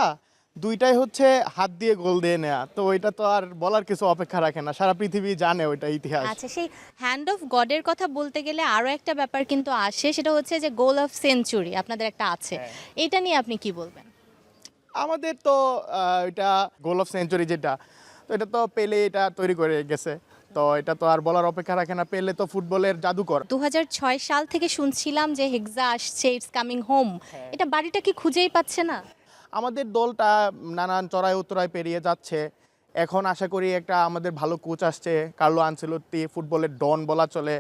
দুইটাই হচ্ছে হাত দিয়ে গোল দিয়ে নেওয়া, তো ওইটা তো আর বলার কিছু অপেক্ষা রাখে না, সারা পৃথিবী জানে ওইটা ইতিহাস। আচ্ছা, সেই হ্যান্ড অফ গডের কথা বলতে গেলে আরো একটা ব্যাপার কিন্তু আসে, সেটা হচ্ছে যে গোল অফ সেঞ্চুরি আপনাদের একটা আছে, এটা নিয়ে আপনি কি বলবেন? আমাদের তো এটা গোল অফ সেঞ্চুরি যেটা, তো এটা তো পেলে এটা তৈরি করে গেছে, তো এটা তো আর বলার অপেক্ষা রাখে না, পেলে তো ফুটবলের জাদুকর। 2006 সাল থেকে শুনছিলাম যে হেক্সা আসছে, ইটস কামিং হোম, এটা বাড়িটা কি খুঁজেই পাচ্ছে না? আমাদের দলটা নানান চড়াই উত্তরায় পেরিয়ে যাচ্ছে, এখন আশা করি একটা আমাদের ভালো কোচ আসছে, কার্লো আনচেলত্তি, ফুটবলের ডন বলা চলে,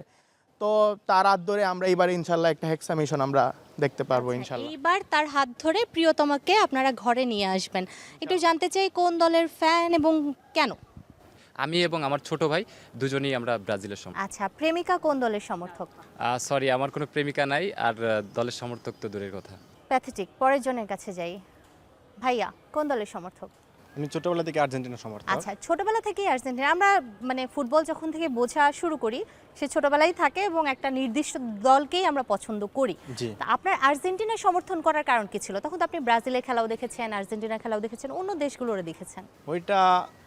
তো তার হাত ধরে আমরা এবার ইনশাল্লাহ একটা হেক্সা মিশন আমরা দেখতে পারবো ইনশাল্লাহ। এইবার তার হাত ধরে প্রিয়তমাকে আপনারা ঘরে নিয়ে আসবেন। একটু জানতে চাই কোন দলের ফ্যান এবং কেন? আমি এবং আমার ছোট ভাই দুজনেই আমরা ব্রাজিলের সমর্থক। আচ্ছা, প্রেমিকা কোন দলের সমর্থক? সরি, আমার কোনো প্রেমিকা নাই, আর দলের সমর্থক তো দূরের কথা। প্যাথেটিক। পরের জনের কাছে যাই। ভাইয়া কোন দলের সমর্থক? আমি ছোটবেলা থেকে আর্জেন্টিনার সমর্থক। আচ্ছা, ছোটবেলা থেকেই আর্জেন্টিনা। আমরা মানে ফুটবল যখন থেকে বোঝা শুরু করি সে ছোটবেলায় থাকে এবং একটা নির্দিষ্ট দলকেই আমরা পছন্দ করি। তা আপনার আর্জেন্টিনা সমর্থন করার কারণ কি ছিল? তখন তো আপনি ব্রাজিলের খেলাও দেখেছেন, আর্জেন্টিনার খেলাও দেখেছেন, অন্য দেশগুলোরও দেখেছেন। ওইটা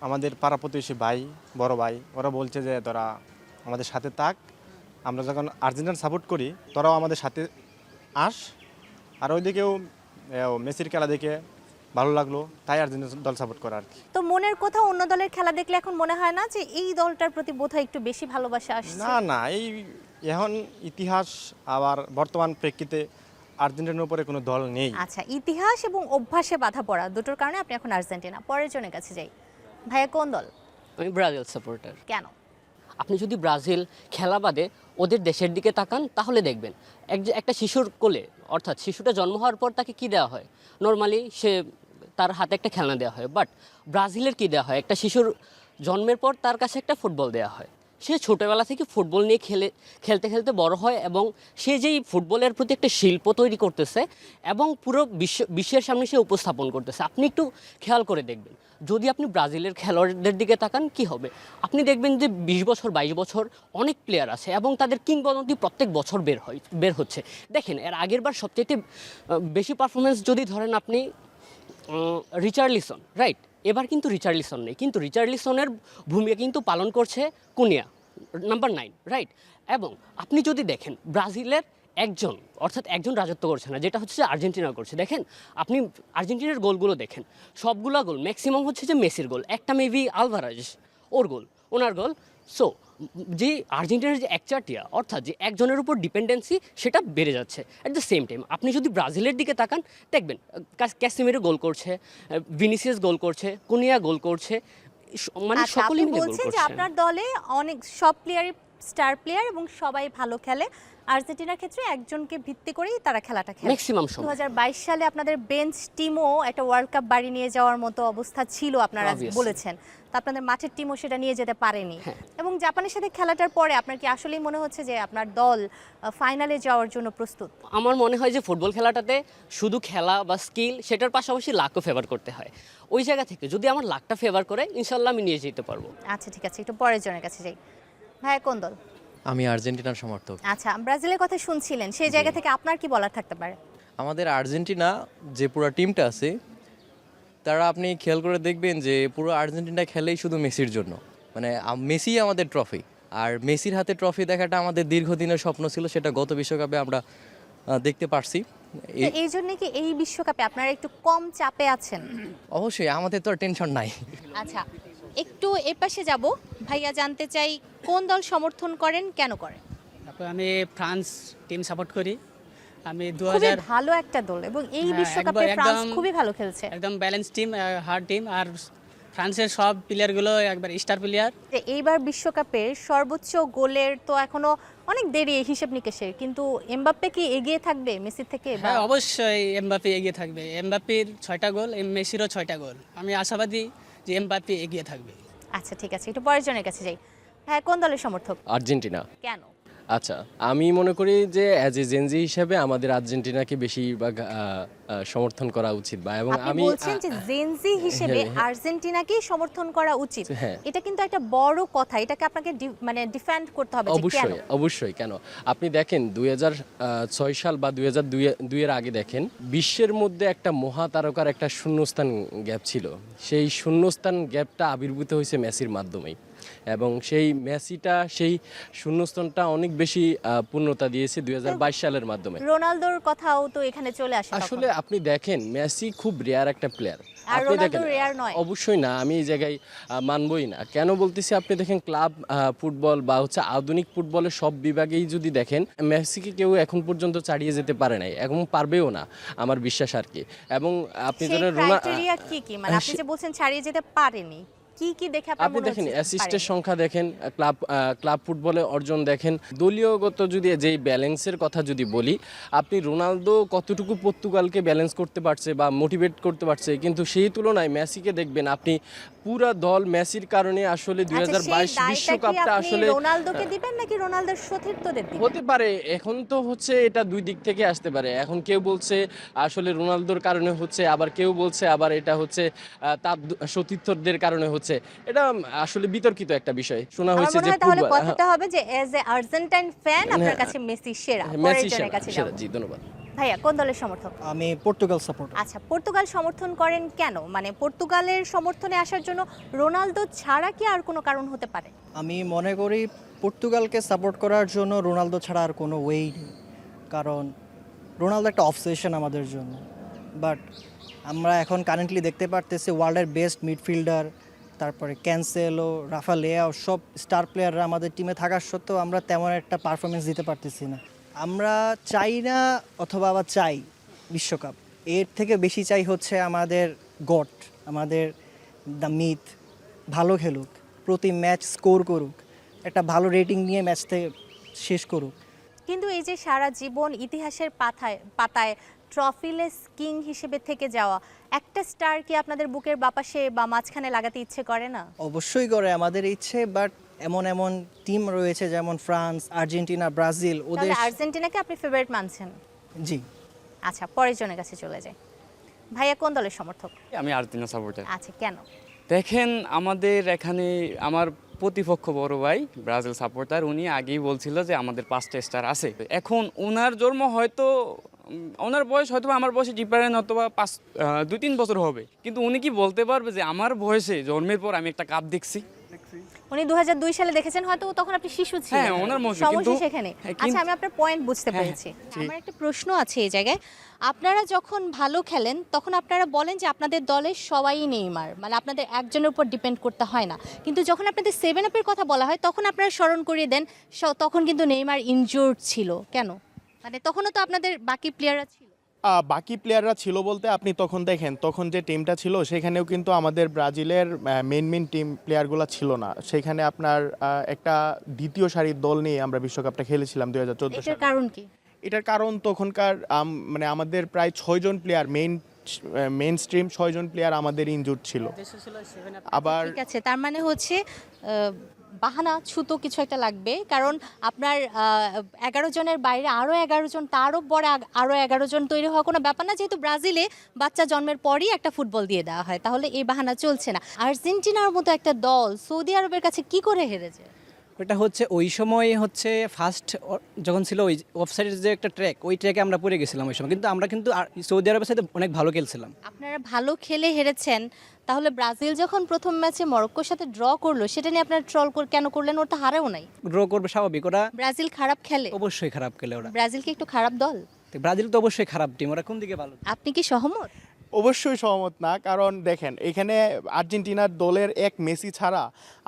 আমাদের পাড়া প্রতিবেশী ভাই, বড় ভাই, ওরা বলছে যে তোরা আমাদের সাথে থাক, আমরা যখন আর্জেন্টিনা সাপোর্ট করি তোরাও আমাদের সাথে আস। আর ওইদিকেও মেসির খেলা দেখে ভালো লাগলো, তাই আর্জেন্টিনা দল সাপোর্ট করা আর কি। তো মনের কোথাও অন্য দলের খেলা দেখলে এখন মনে হয় না যে এই দলটার প্রতি বোধহয় একটু বেশি ভালোবাসা আসছে? না না, এই এখন ইতিহাস আবার বর্তমান প্রেক্ষিতে আর্জেন্টিনার উপরে কোনো দল নেই। আচ্ছা, ইতিহাস এবং অভ্যাসে বাধা পড়া দুটোর কারণে আপনি এখন আর্জেন্টিনা। পরের জনের কাছে যাই। ভাইয়া কোন দল? আমি ব্রাজিল সাপোর্টার। কেন? আপনি যদি ব্রাজিল খেলা বাদে ওদের দেশের দিকে তাকান তাহলে দেখবেন একটা শিশুর কোলে, অর্থাৎ শিশুটা জন্ম হওয়ার পর তাকে কি দেওয়া হয়? নর্মালি সে তার হাতে একটা খেলনা দেওয়া হয়, বাট ব্রাজিলের কি দেওয়া হয়? একটা শিশুর জন্মের পর তার কাছে একটা ফুটবল দেওয়া হয়। সে ছোটোবেলা থেকে ফুটবল নিয়ে খেলতে খেলতে বড় হয় এবং সে যেই ফুটবলের প্রতি একটা শিল্প তৈরি করতেছে এবং পুরো বিশ্বের সামনে সে উপস্থাপন করতেছে। আপনি একটু খেয়াল করে দেখবেন, যদি আপনি ব্রাজিলের খেলোয়াড়দের দিকে তাকান কি হবে? আপনি দেখবেন যে 20 বছর 22 বছর অনেক প্লেয়ার আছে এবং তাদের কিংবদন্তি প্রত্যেক বছর বের হচ্ছে। দেখেন, এর আগের বার সবচেয়ে বেশি পারফরমেন্স যদি ধরেন আপনি রিচার্লিসন, রাইট? এবার কিন্তু রিচার্লিসন নেই, কিন্তু রিচার্লিসনের ভূমিকা কিন্তু পালন করছে কুনিয়া, নাম্বার 9, রাইট? এবং আপনি যদি দেখেন ব্রাজিলের একজন রাজত্ব করছে না, যেটা হচ্ছে যে আর্জেন্টিনা করছে। দেখেন আপনি আর্জেন্টিনার গোলগুলো দেখেন, সবগুলো গোল ম্যাক্সিমাম হচ্ছে যে মেসির গোল, একটা মেবি আলভারেজ ওনার গোল। সো যে আর্জেন্টিনার যে একচাটিয়া, অর্থাৎ যে একজনের উপর ডিপেন্ডেন্সি, সেটা বেড়ে যাচ্ছে। অ্যাট দ্য সেম টাইম আপনি যদি ব্রাজিলের দিকে তাকান দেখবেন ক্যাসিমিরো গোল করছে, ভিনিসিয়াস গোল করছে, কুনিয়া গোল করছে, মানে সকলেই মিলে গোল বলছেন যে করছে। আপনার দলে অনেক সব প্লেয়ারই স্টার প্লেয়ার এবং সবাই ভালো খেলে। আর্জেন্টিনার ক্ষেত্রে একজনকে ভিত্তি করেই তারা খেলাটা খেলে ম্যাক্সিমাম সময়। 2022 সালে আপনাদের বেঞ্চ টিমও একটা ওয়ার্ল্ড কাপ বাড়ি নিয়ে যাওয়ার মতো অবস্থা ছিল, আপনারা Obviously. বলেছেন। তো আপনাদের মাঠের টিমও সেটা নিয়ে যেতে পারেনি। এবং জাপানের সাথে খেলাটার পরে আপনার কি আসলেই মনে হচ্ছে যে আপনার দল ফাইনালে যাওয়ার জন্য প্রস্তুত? আমার মনে হয় যে ফুটবল খেলাটাতে শুধু খেলা বা স্কিল, সেটার পাশাপাশি লাকও ফেভার করতে হয়। ওই জায়গা থেকে যদি আমার লাকটা ফেভার করে ইনশাল্লাহ আমি নিয়ে যেতে পারবো। আচ্ছা, ঠিক আছে, একটু পরের জনের কাছে যাই। ভাই কোন দল? আমি আর্জেন্টিনার সমর্থক। আচ্ছা, ব্রাজিলের কথা শুনছিলেন, সেই জায়গা থেকে আপনার কি বলার থাকতে পারে? আমাদের আর্জেন্টিনা যে পুরো টিমটা আছে, তারা আপনি খেয়াল করে দেখবেন যে পুরো আর্জেন্টিনা খেলেই শুধু মেসির জন্য। মানে মেসি আমাদের ট্রফি, আর মেসির হাতে ট্রফি দেখাটা আমাদের দীর্ঘদিনের স্বপ্ন ছিল, সেটা গত বিশ্বকাপে আমরা দেখতে পারছি। এই জন্য কি এই বিশ্বকাপে আপনারা একটু কম চাপে আছেন? অবশ্যই, আমাদের তো আর টেনশন নাই। আচ্ছা, একটু এর পাশে যাব। ভাইয়া জানতে চাই কোন দল সমর্থন করেন, কেন করেন? তারপর আমি ফ্রান্স টিম সাপোর্ট করি। আমি খুবই ভালো একটা দল এবং এই বিশ্বকাপে ফ্রান্স খুবই ভালো খেলছে। একদম ব্যালেন্স টিম, হার্ড টিম, আর ফ্রান্সের সব প্লেয়ারগুলো একবার স্টার প্লেয়ার। এইবার বিশ্বকাপের সর্বোচ্চ গোলের তো এখনো অনেক দেরি হিসেব নিকেশের, কিন্তু এমবাপ্পে কি এগিয়ে থাকবে মেসি থেকে? হ্যাঁ, অবশ্যই এমবাপ্পে এগিয়ে থাকবে। এমবাপ্পের 6টা গোল, মেসিরও 6টা গোল। আমি আশাবাদী যে এমবাপ্পে এগিয়ে থাকবে। আচ্ছা, ঠিক আছে, একটু পরের জনের কাছে যাই। হ্যাঁ, কোন দলের সমর্থক? আর্জেন্টিনা। কেন? আচ্ছা, আমি মনে করি যে অ্যাজ এ জেনজি হিসেবে আমাদের আর্জেন্টিনাকে বেশিরভাগ সমর্থন করা উচিত বা এবং আপনি আমি বলছেন যে জেনজি হিসেবে হ্যাঁ, হ্যাঁ। আর্জেন্টিনাকেই সমর্থন করা উচিত, হ্যাঁ। এটা কিন্তু একটা বড় কথা, এটাকে আপনাকে মানে ডিফেন্ড করতে হবে যে কেন। অবশ্যই অবশ্যই কেন আপনি দেখেন 2006 সাল বা 2002 এর আগে দেখেন বিশ্বের মধ্যে একটা মহাতারকার একটা শূন্যস্থান গ্যাপ ছিল, সেই শূন্যস্থান গ্যাপটা আবির্ভূত হয়েছে মেসির মাধ্যমেই এবং সেই মেসিটা সেই শূন্যস্থানটা অনেক বেশি পূর্ণতা দিয়েছে 2022 সালের মাধ্যমে। রোনালদোর কথাও তো এখানে চলে আসে তখন। আসলে আপনি দেখেন মেসি খুব রেয়ার একটা প্লেয়ার, আর আপনি রোনালদো দেখেন রেয়ার নয়। অবশ্যই না, আমি এই জায়গায় মানবই না। কেন বলতেছি, আপনি দেখেন ক্লাব ফুটবল বা হচ্ছে আধুনিক ফুটবলের সব বিভাগেই যদি দেখেন মেসিকে কেউ এখন পর্যন্ত ছাড়িয়ে যেতে পারে নাই এবং পারবেও না আমার বিশ্বাস আর কি। এবং আপনি সেই ধরেন ক্রাইটেরিয়া কি কি, মানে আপনি যে বলছেন ছাড়িয়ে যেতে পারেনি, কি কি দেখে আপনার আপনি মনে দেখেন হচ্ছে অ্যাসিস্টের পারেনি? সংখ্যা দেখেন, ক্লাব ফুটবলে অর্জন দেখেন, দলীয়গত যদি যেই ব্যালেন্সের কথা যদি বলি, আপনি রোনালদো কতটুকু পর্তুগালকে ব্যালেন্স করতে পারছে বা মোটিভেট করতে পারছে, কিন্তু সেই তুলনায় মেসিকে দেখবেন আপনি পুরা দল মেসির কারণে আসলে আচ্ছা, সেই 2022 দায়টা কি বিশ্বকাপটা আপনি আসলে রোনালদোকে দিবেন নাকি রোনালদোর সতীর্থদের দিবেন? হতে পারে। এখন তো হচ্ছে এটা দুই দিক থেকে আসতে পারে। এখন কেউ বলছে আসলে রোনালদোর কারণে হচ্ছে, আবার কেউ বলছে আবার এটা হচ্ছে তার সতীর্থদের কারণে হচ্ছে। এটা আসলে বিতর্কিত একটা বিষয়। শোনা আমার হয়েছে মনে যে হয় তাহলে কথাটা হবে যে এজ এ আর্জেন্টাইন ফ্যান আপনার হ্যাঁ, কাছে মেসি সেরা, মেসি পরের জনের কাছে সেরা। যাব। জি, ধন্যবাদ। ভাইয়া কোন দলের সমর্থক? আমি পর্তুগাল সাপোর্ট। আচ্ছা, পর্তুগাল সমর্থন করেন কেন? মানে পর্তুগালের সমর্থনে আসার জন্য রোনালদো ছাড়া কি আর কোনো কারণ হতে পারে? আমি মনে করি পর্তুগালকে সাপোর্ট করার জন্য রোনালদো ছাড়া আর কোনো ওয়েই নেই, কারণ রোনালদো একটা অবসেশন আমাদের জন্য। বাট আমরা এখন কারেন্টলি দেখতে পারতেছি ওয়ার্ল্ডের বেস্ট মিডফিল্ডার, তারপরে ক্যান্সেলো, রাফা লেয়াও, সব স্টার প্লেয়াররা আমাদের টিমে থাকার সত্ত্বেও আমরা তেমন একটা পারফরমেন্স দিতে পারতেছি না। আমরা চাই না অথবা আবার চাই বিশ্বকাপ, এর থেকে বেশি চাই হচ্ছে আমাদের গড, আমাদের দ্য মিথ ভালো খেলুক, প্রতি ম্যাচ স্কোর করুক, একটা ভালো রেটিং নিয়ে ম্যাচতে শেষ করুক। কিন্তু এই যে সারা জীবন ইতিহাসের পাতায় ট্রফিলেস কিং হিসেবে থেকে যাওয়া একটা স্টার কি আপনাদের বুকের বাপাশে বা মাঝখানে লাগাতে ইচ্ছে করে না? অবশ্যই করে আমাদের ইচ্ছে, বাট এমন এমন টিম রয়েছে যেমন ফ্রান্স, আর্জেন্টিনা, ব্রাজিল, ওদের। তাহলে আর্জেন্টিনাকে আপনি ফেভারিট মানছেন? জি। আচ্ছা, পরের জনের কাছে চলে যায়। ভাইয়া কোন দলের সমর্থক? আমি আর্জেন্টিনা সাপোর্টার। আচ্ছা, কেন? দেখেন আমাদের এখানে আমার প্রতিপক্ষ বড় ভাই ব্রাজিল সাপোর্টার, উনি আগেই বলছিল যে আমাদের 5টা স্টার আছে। এখন ওনার জন্ম হয়তো ওনার বয়স হয়তো আমার বয়সে ডিফারেন্ট অথবা 2-3 বছর হবে, কিন্তু উনি কি বলতে পারবে যে আমার বয়সে জন্মের পর আমি একটা কাপ দেখছি? উনি 2002 সালে দেখেছেন, হয়তো তখন আপনি শিশু ছিলেন। হ্যাঁ, ওনার মতো, সমস্যা কিন্তু সেখানে। হ্যাঁ, আচ্ছা, আমি আপনার পয়েন্ট বুঝতে হ্যাঁ, পেরেছি। ঠিক। আমার একটা প্রশ্ন আছে এই জায়গায়। আপনারা যখন ভালো খেলেন তখন আপনারা বলেন যে আপনাদের দলের সবাই নেইমার, মানে আপনাদের একজনের উপর ডিপেন্ড করতে হয় না। কিন্তু যখন আপনাদের 7 আপের কথা বলা হয় তখন আপনারা স্মরণ করিয়ে দেন তখন কিন্তু নেইমার ইনজুরড ছিল। কেন? মানে তখনও তো আপনাদের বাকি প্লেয়াররা ছিল। বাকি প্লেয়াররা ছিল বলতে আপনি তখন দেখেন, তখন যে টিমটা ছিল সেখানেও কিন্তু আমাদের ব্রাজিলের মেন টিম প্লেয়ারগুলো ছিল না। সেখানে আপনার একটা দ্বিতীয় সারির দল নিয়ে আমরা বিশ্বকাপটা খেলেছিলাম 2014 এটার সালে। কারণ কি? এটার কারণ তখনকার মানে আমাদের প্রায় 6 জন প্লেয়ার, মেইন স্ট্রিম 6 জন প্লেয়ার আমাদের ইনজুর্ড ছিল। আবার ঠিক আছে, তার মানে হচ্ছে বাহানা ছুতো কিছু একটা লাগবে, কারণ আপনার 11 জনের বাইরে আরও 11 জন, তারও বড় আরও 11 জন তৈরি হওয়া কোনো ব্যাপার না, যেহেতু ব্রাজিলে বাচ্চা জন্মের পরই একটা ফুটবল দিয়ে দেওয়া হয়। তাহলে এই বাহানা চলছে না। আর্জেন্টিনার মতো একটা দল সৌদি আরবের কাছে কি করে হেরেছে? ওটা হচ্ছে ওই সময় হচ্ছে ফার্স্ট যখন ছিল ওই অফসাইডের যে একটা ট্র্যাক, ওই ট্র্যাকে আমরা পড়ে গেছিলাম ওই সময়, কিন্তু আমরা কিন্তু সৌদি আরবের সাথে অনেক ভালো খেলছিলাম। আপনারা ভালো খেলে হেরেছেন, তাহলে ব্রাজিল যখন প্রথম ম্যাচে মরক্কোর সাথে ড্র করলো সেটা নিয়ে আপনারা ট্রল কেন করলেন? ওটা হারেও নাই। ড্র করবে স্বাভাবিক, ওরা ব্রাজিল খারাপ খেলে? অবশ্যই খারাপ খেলে ওরা। ব্রাজিল কি একটু খারাপ দল? ব্রাজিল তো অবশ্যই খারাপ টিম, ওরা কোন দিকে ভালো? আপনি কি সহমত? অবশ্যই সহমত না, কারণ দেখেন এখানে আর্জেন্টিনার দলের এক মেসি ছাড়া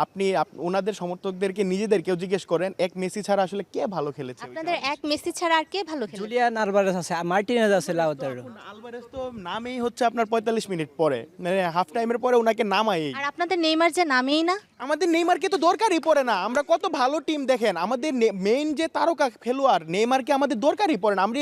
আপনি ওনাদের সমর্থকদেরকে নিজেদেরকেও জিজ্ঞেস করেন, এক মেসি ছাড়া আসলে কে ভালো খেলেছে? আপনাদের এক মেসি ছাড়া আর কে ভালো খেলে? জুলিয়ান আলভারেজ আছে, মার্টিনেজ আছে, লাউতারো। আলভারেজ তো নামেই হচ্ছে আপনার 45 মিনিট পরে, মানে হাফ টাইমের পরে ওনাকে নামাই। আর আপনাদের নেইমার যে নামেই না। আমাদের নেইমারকে তো দরকারই পড়ে না। আমরা কত ভালো টিম দেখেন, আমাদের মেইন যে তারকা খেলোয়াড় নেইমারকে আমাদের দরকারই পড়ে না। আমরা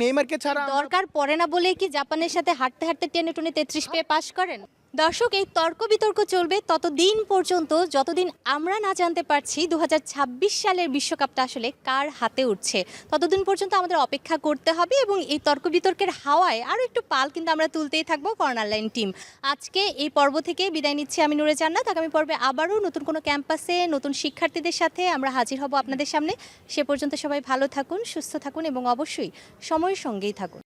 নেইমারকে ছাড়া দরকার পড়ে না বলে কি জাপানের সাথে হাঁটতে হাঁটতে টেনে টুনে 33 পেয়ে পাস করেন? দর্শক, এই তর্ক বিতর্ক চলবে ততদিন পর্যন্ত যতদিন আমরা না জানতে পারছি 2026 সালের বিশ্বকাপটা আসলে কার হাতে উঠছে। ততদিন পর্যন্ত আমাদের অপেক্ষা করতে হবে এবং এই তর্ক বিতর্কের হাওয়ায় আরও একটু পাল কিন্তু আমরা তুলতেই থাকবো কর্নার লাইন টিম। আজকে এই পর্ব থেকে বিদায় নিচ্ছি আমি নূরে জান্নাত। আগামী পর্বে আবারও নতুন কোনো ক্যাম্পাসে নতুন শিক্ষার্থীদের সাথে আমরা হাজির হব আপনাদের সামনে। সে পর্যন্ত সবাই ভালো থাকুন, সুস্থ থাকুন এবং অবশ্যই সময়ের সঙ্গেই থাকুন।